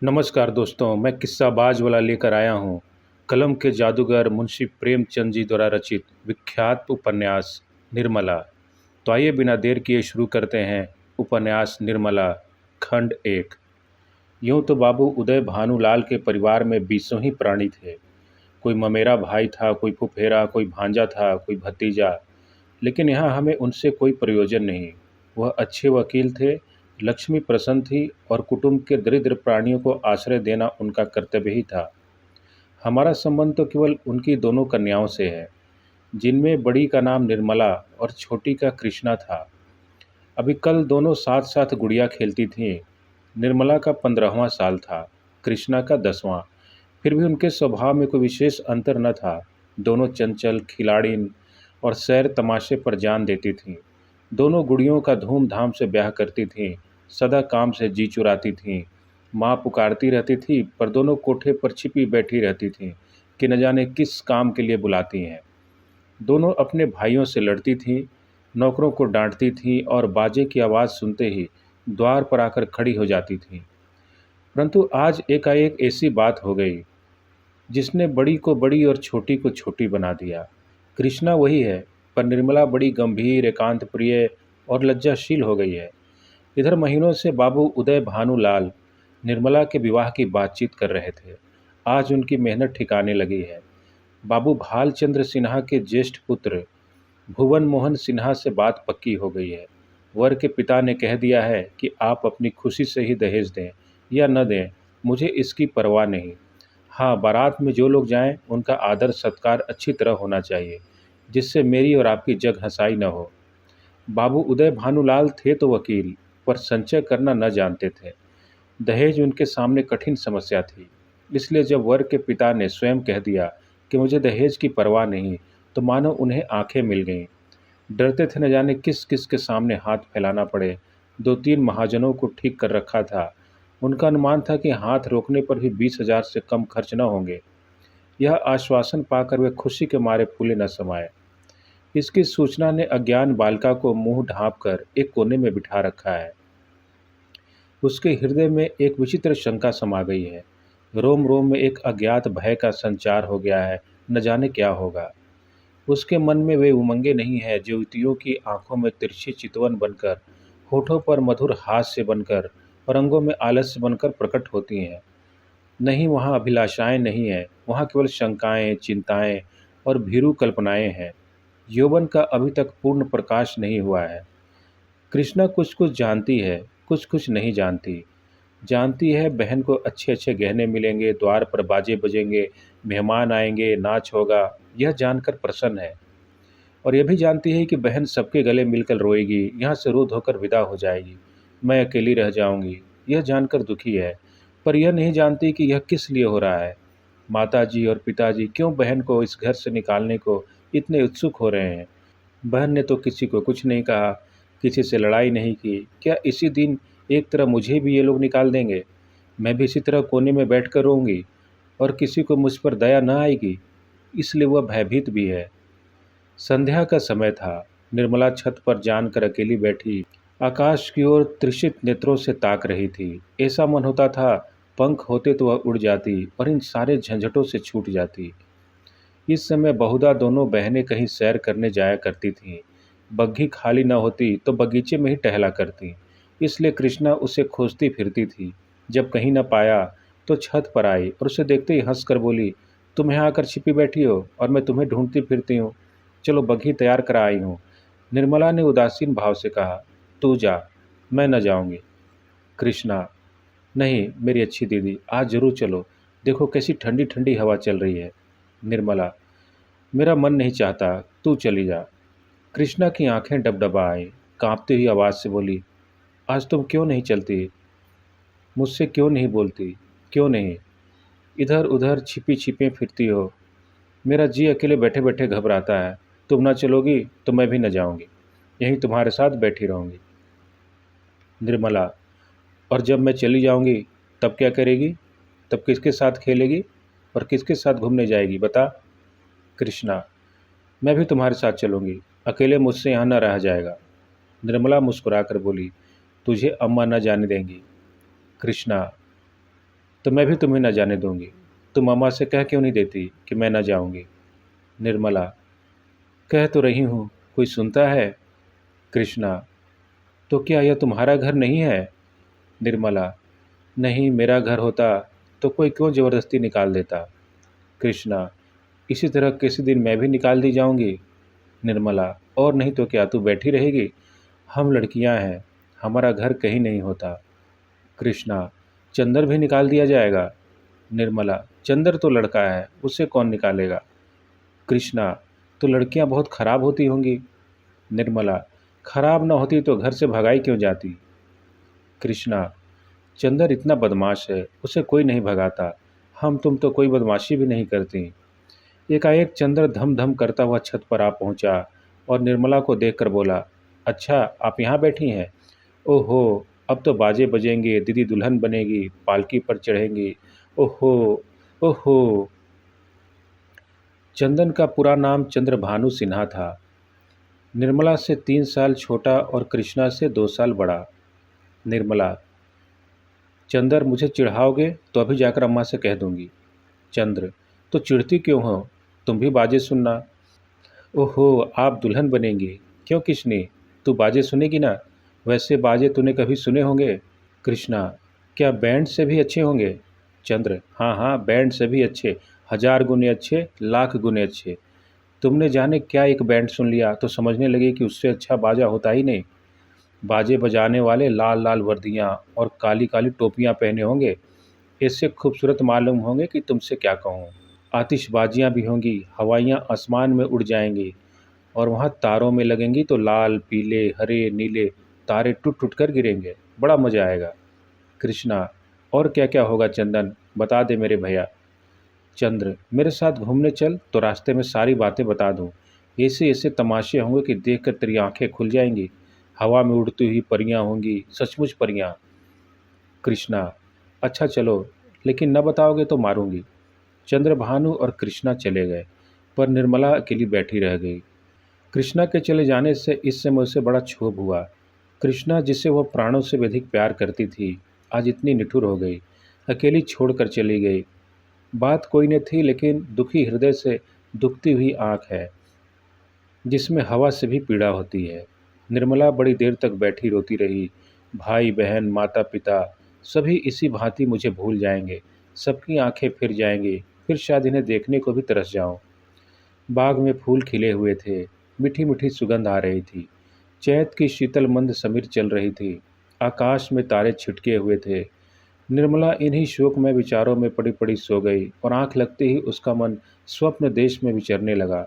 नमस्कार दोस्तों, मैं किस्साबाज वाला लेकर आया हूँ। कलम के जादूगर मुंशी प्रेमचंद जी द्वारा रचित विख्यात उपन्यास निर्मला। तो आइए बिना देर किए शुरू करते हैं उपन्यास निर्मला खंड एक। यूं तो बाबू उदय भानुलाल के परिवार में बीसों ही प्राणी थे। कोई ममेरा भाई था, कोई फुफेरा, कोई भांजा था, कोई भतीजा। लेकिन यहाँ हमें उनसे कोई प्रयोजन नहीं। वह अच्छे वकील थे, लक्ष्मी प्रसन्न थी और कुटुंब के दरिद्र प्राणियों को आश्रय देना उनका कर्तव्य ही था। हमारा संबंध तो केवल उनकी दोनों कन्याओं से है, जिनमें बड़ी का नाम निर्मला और छोटी का कृष्णा था। अभी कल दोनों साथ साथ गुड़िया खेलती थीं। निर्मला का 15वां साल था, कृष्णा का 10वां। फिर भी उनके स्वभाव में कोई विशेष अंतर न था। दोनों चंचल, खिलाड़िन और सैर तमाशे पर जान देती थीं। दोनों गुड़ियों का धूमधाम से ब्याह करती थीं, सदा काम से जी चुराती थीं। माँ पुकारती रहती थी, पर दोनों कोठे पर छिपी बैठी रहती थीं कि न जाने किस काम के लिए बुलाती हैं। दोनों अपने भाइयों से लड़ती थीं, नौकरों को डांटती थीं और बाजे की आवाज़ सुनते ही द्वार पर आकर खड़ी हो जाती थीं। परंतु आज एकाएक ऐसी बात हो गई जिसने बड़ी को बड़ी और छोटी को छोटी बना दिया। कृष्णा वही है, पर निर्मला बड़ी गंभीर, एकांत प्रिय और लज्जाशील हो गई है। इधर महीनों से बाबू उदय भानुलाल निर्मला के विवाह की बातचीत कर रहे थे। आज उनकी मेहनत ठिकाने लगी है। बाबू भालचंद्र सिन्हा के ज्येष्ठ पुत्र भुवन मोहन सिन्हा से बात पक्की हो गई है। वर के पिता ने कह दिया है कि आप अपनी खुशी से ही दहेज दें या न दें, मुझे इसकी परवाह नहीं। हाँ, बारात में जो लोग जाएं, उनका आदर सत्कार अच्छी तरह होना चाहिए, जिससे मेरी और आपकी जग हंसाई न हो। बाबू उदय भानुलाल थे तो वकील, पर संचय करना न जानते थे। दहेज उनके सामने कठिन समस्या थी। इसलिए जब वर के पिता ने स्वयं कह दिया कि मुझे दहेज की परवाह नहीं, तो मानो उन्हें आंखें मिल गईं। डरते थे न जाने किस किस के सामने हाथ फैलाना पड़े। 2-3 महाजनों को ठीक कर रखा था। उनका अनुमान था कि हाथ रोकने पर भी 20,000 से कम खर्च न होंगे। यह आश्वासन पाकर वे खुशी के मारे फूले न समाये। इसकी सूचना ने अज्ञान बालिका को मुंह ढांप कर एक कोने में बिठा रखा है। उसके हृदय में एक विचित्र शंका समा गई है। रोम रोम में एक अज्ञात भय का संचार हो गया है, न जाने क्या होगा। उसके मन में वे उमंगें नहीं है जो युवतियों की आंखों में तिरछी चितवन बनकर, होठों पर मधुर हास्य बनकर और अंगों में आलस्य बनकर प्रकट होती हैं। नहीं, वहाँ अभिलाषाएं नहीं हैं, वहाँ केवल शंकाएं, चिंताएं और भीरू कल्पनाएं हैं। यौवन का अभी तक पूर्ण प्रकाश नहीं हुआ है। कृष्णा कुछ कुछ जानती है, कुछ कुछ नहीं जानती। जानती है बहन को अच्छे अच्छे गहने मिलेंगे, द्वार पर बाजे बजेंगे, मेहमान आएंगे, नाच होगा, यह जानकर प्रसन्न है। और यह भी जानती है कि बहन सबके गले मिलकर रोएगी, यहाँ से रो धोकर विदा हो जाएगी, मैं अकेली रह जाऊंगी, यह जानकर दुखी है। पर यह नहीं जानती कि यह किस लिए हो रहा है। माताजी और पिताजी क्यों बहन को इस घर से निकालने को इतने उत्सुक हो रहे हैं। बहन ने तो किसी को कुछ नहीं कहा, किसी से लड़ाई नहीं की। क्या इसी दिन एक तरह मुझे भी ये लोग निकाल देंगे? मैं भी इसी तरह कोने में बैठ कर रोऊंगी और किसी को मुझ पर दया न आएगी। इसलिए वह भयभीत भी है। संध्या का समय था। निर्मला छत पर जानकर अकेली बैठी आकाश की ओर त्रिषित नेत्रों से ताक रही थी। ऐसा मन होता था पंख होते तो वह उड़ जाती और इन सारे झंझटों से छूट जाती। इस समय बहुधा दोनों बहनें कहीं सैर करने जाया करती थीं। बग्घी खाली न होती तो बगीचे में ही टहला करती। इसलिए कृष्णा उसे खोजती फिरती थी। जब कहीं न पाया तो छत पर आई और उसे देखते ही हंसकर बोली, तुम यहाँ आकर छिपी बैठी हो और मैं तुम्हें ढूंढती फिरती हूँ। चलो, बग्घी तैयार करा आई हूँ। निर्मला ने उदासीन भाव से कहा, तू जा, मैं न जाऊँगी। कृष्णा, नहीं मेरी अच्छी दीदी, आज जरूर चलो। देखो कैसी ठंडी ठंडी हवा चल रही है। निर्मला, मेरा मन नहीं चाहता, तू चली जा। कृष्णा की आंखें डबडबा आईं, कांपती हुई आवाज़ से बोली, आज तुम क्यों नहीं चलती? मुझसे क्यों नहीं बोलती? क्यों नहीं? इधर उधर छिपी छिपे फिरती हो। मेरा जी अकेले बैठे बैठे घबराता है। तुम ना चलोगी तो मैं भी न जाऊंगी, यहीं तुम्हारे साथ बैठी रहूंगी। निर्मला, और जब मैं चली जाऊंगी तब क्या करेगी? तब किसके साथ खेलेगी और किसके साथ घूमने जाएगी, बता? कृष्णा, मैं भी तुम्हारे साथ चलूंगी, अकेले मुझसे यहाँ न रहा जाएगा। निर्मला मुस्कुराकर बोली, तुझे अम्मा न जाने देंगी। कृष्णा, तो मैं भी तुम्हें न जाने दूंगी। तुम अम्मा से कह क्यों नहीं देती कि मैं न जाऊंगी? निर्मला, कह तो रही हूँ, कोई सुनता है? कृष्णा, तो क्या यह तुम्हारा घर नहीं है? निर्मला, नहीं, मेरा घर होता तो कोई क्यों ज़बरदस्ती निकाल देता? कृष्णा, इसी तरह किसी दिन मैं भी निकाल दी जाऊंगी? निर्मला, और नहीं तो क्या, तू बैठी रहेगी? हम लड़कियां हैं, हमारा घर कहीं नहीं होता। कृष्णा, चंदर भी निकाल दिया जाएगा? निर्मला, चंदर तो लड़का है, उसे कौन निकालेगा? कृष्णा, तो लड़कियां बहुत खराब होती होंगी? निर्मला, खराब न होती तो घर से भगाई क्यों जाती? कृष्णा, चंदर इतना बदमाश है, उसे कोई नहीं भगाता। हम तुम तो कोई बदमाशी भी नहीं करती। एकाएक चंद्र धम धम करता हुआ छत पर आ पहुंचा और निर्मला को देखकर बोला, अच्छा, आप यहाँ बैठी हैं? ओहो, अब तो बाजे बजेंगे, दीदी दुल्हन बनेगी, पालकी पर चढ़ेंगी। ओहो, ओहो। चंदन का पूरा नाम चंद्रभानु सिन्हा था। निर्मला से 3 साल छोटा और कृष्णा से 2 साल बड़ा। निर्मला, चंदर, मुझे चिढ़ाओगे तो अभी जाकर अम्मा से कह दूंगी। चंद्र, तो चिढ़ती क्यों हो? तुम भी बाजे सुनना। ओहो, आप दुल्हन बनेंगी? क्यों किशनी, तू बाजे सुनेगी ना? वैसे बाजे तूने कभी सुने होंगे? कृष्णा, क्या बैंड से भी अच्छे होंगे? चंद्र, हाँ हाँ, बैंड से भी अच्छे, 1000 गुने अच्छे, लाख गुने अच्छे। तुमने जाने क्या एक बैंड सुन लिया तो समझने लगे कि उससे अच्छा बाजा होता ही नहीं। बाजे बजाने वाले लाल लाल वर्दियाँ और काली काली टोपियाँ पहने होंगे, इससे खूबसूरत मालूम होंगे कि तुमसे क्या कहूँ। आतिशबाजियाँ भी होंगी, हवाइयाँ आसमान में उड़ जाएंगी और वहाँ तारों में लगेंगी तो लाल पीले हरे नीले तारे टूट टूट कर गिरेंगे। बड़ा मज़ा आएगा। कृष्णा, और क्या क्या होगा चंदन, बता दे मेरे भैया। चंद्र, मेरे साथ घूमने चल तो रास्ते में सारी बातें बता दूँ। ऐसे ऐसे तमाशे होंगे कि देख कर तेरी आंखें खुल जाएंगी। हवा में उड़ती हुई परियां होंगी, सचमुच परियां। कृष्णा, अच्छा चलो, लेकिन न बताओगे तो मारूंगी। चंद्रभानु और कृष्णा चले गए, पर निर्मला अकेली बैठी रह गई। कृष्णा के चले जाने से इस समय उसे बड़ा क्षोभ हुआ। कृष्णा, जिसे वह प्राणों से भी अधिक प्यार करती थी, आज इतनी निठुर हो गई, अकेली छोड़कर चली गई। बात कोई न थी, लेकिन दुखी हृदय से दुखती हुई आंख है, जिसमें हवा से भी पीड़ा होती है। निर्मला बड़ी देर तक बैठी रोती रही। भाई बहन माता पिता सभी इसी भांति मुझे भूल जाएंगे, सबकी आंखें फिर जाएंगी, फिर शायद इन्हें देखने को भी तरस जाऊं। बाग में फूल खिले हुए थे, मीठी मीठी सुगंध आ रही थी। चैत की शीतल मंद समीर चल रही थी। आकाश में तारे छिटके हुए थे। निर्मला इन्हीं शोकमय विचारों में पड़ी पड़ी सो गई और आंख लगते ही उसका मन स्वप्न देश में विचरने लगा।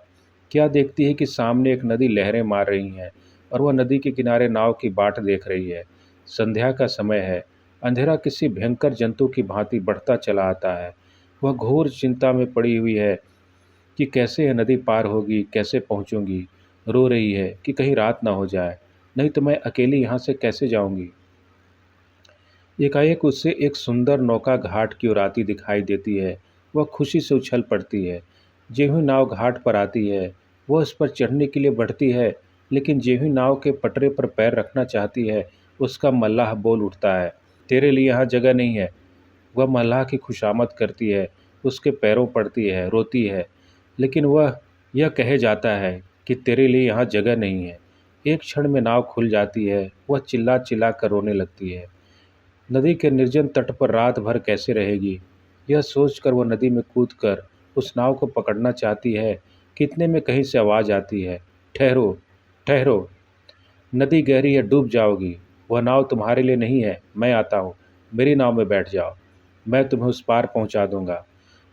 क्या देखती है कि सामने एक नदी लहरें मार रही हैं और वह नदी के किनारे नाव की बाट देख रही है। संध्या का समय है। अंधेरा किसी भयंकर जंतु की भांति बढ़ता चला आता है। वह घोर चिंता में पड़ी हुई है कि कैसे यह नदी पार होगी, कैसे पहुंचूंगी। रो रही है कि कहीं रात ना हो जाए, नहीं तो मैं अकेली यहाँ से कैसे जाऊंगी। एकाएक उससे एक सुंदर नौका घाट की ओर आती दिखाई देती है। वह खुशी से उछल पड़ती है। ज्यों ही नाव घाट पर आती है, वह उस पर चढ़ने के लिए बढ़ती है, लेकिन ज्यों ही नाव के पटरे पर पैर रखना चाहती है, उसका मल्लाह बोल उठता है, तेरे लिए यहाँ जगह नहीं है। वह मल्लाह की खुशामद करती है, उसके पैरों पड़ती है, रोती है, लेकिन वह यह कहे जाता है कि तेरे लिए यहाँ जगह नहीं है। एक क्षण में नाव खुल जाती है। वह चिल्ला चिल्ला कर रोने लगती है। नदी के निर्जन तट पर रात भर कैसे रहेगी, यह सोचकर वह नदी में कूदकर उस नाव को पकड़ना चाहती है कि इतने में कहीं से आवाज़ आती है, ठहरो, ठहरो, नदी गहरी है, डूब जाओगी। वह नाव तुम्हारे लिए नहीं है, मैं आता हूँ, मेरी नाव में बैठ जाओ, मैं तुम्हें उस पार पहुँचा दूंगा।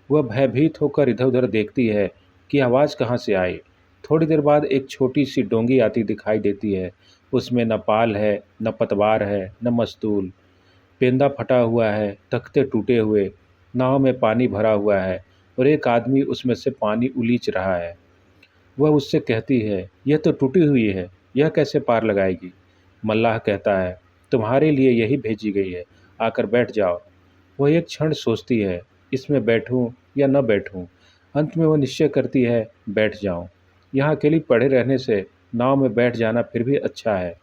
वह भयभीत होकर इधर उधर देखती है कि आवाज़ कहाँ से आई। थोड़ी देर बाद एक छोटी सी डोंगी आती दिखाई देती है। उसमें न पाल है, न पतवार है, न मस्तूल। पेंदा फटा हुआ है, तख्ते टूटे हुए, नाव में पानी भरा हुआ है और एक आदमी उसमें से पानी उलीच रहा है। वह उससे कहती है, यह तो टूटी हुई है, यह कैसे पार लगाएगी? मल्लाह कहता है, तुम्हारे लिए यही भेजी गई है, आकर बैठ जाओ। वह एक क्षण सोचती है, इसमें बैठूं या न बैठूं। अंत में वह निश्चय करती है, बैठ जाऊं। यहाँ अकेली पड़े रहने से नाव में बैठ जाना फिर भी अच्छा है।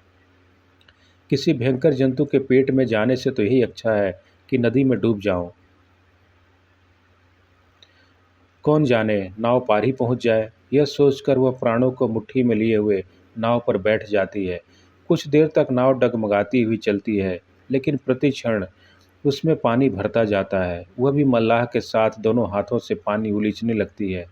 किसी भयंकर जंतु के पेट में जाने से तो यही अच्छा है कि नदी में डूब जाऊं। कौन जाने नाव पार ही पहुंच जाए। यह सोचकर वह प्राणों को मुट्ठी में लिए हुए नाव पर बैठ जाती है। कुछ देर तक नाव डगमगाती हुई चलती है, लेकिन प्रति क्षण उसमें पानी भरता जाता है। वह भी मल्लाह के साथ दोनों हाथों से पानी उलीचने लगती है,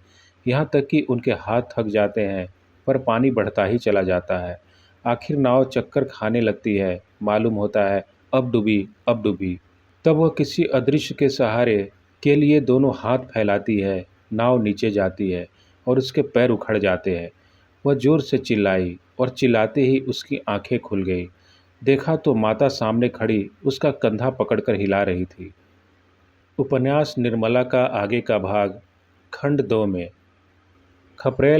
यहाँ तक कि उनके हाथ थक जाते हैं, पर पानी बढ़ता ही चला जाता है। आखिर नाव चक्कर खाने लगती है। मालूम होता है अब डूबी, अब डूबी। तब वह किसी अदृश्य के सहारे के लिए दोनों हाथ फैलाती है। नाव नीचे जाती है और उसके पैर उखड़ जाते हैं। वह जोर से चिल्लाई और चिल्लाते ही उसकी आंखें खुल गई। देखा तो माता सामने खड़ी उसका कंधा पकड़कर हिला रही थी। उपन्यास निर्मला का आगे का भाग खंड 2 में। खपरेल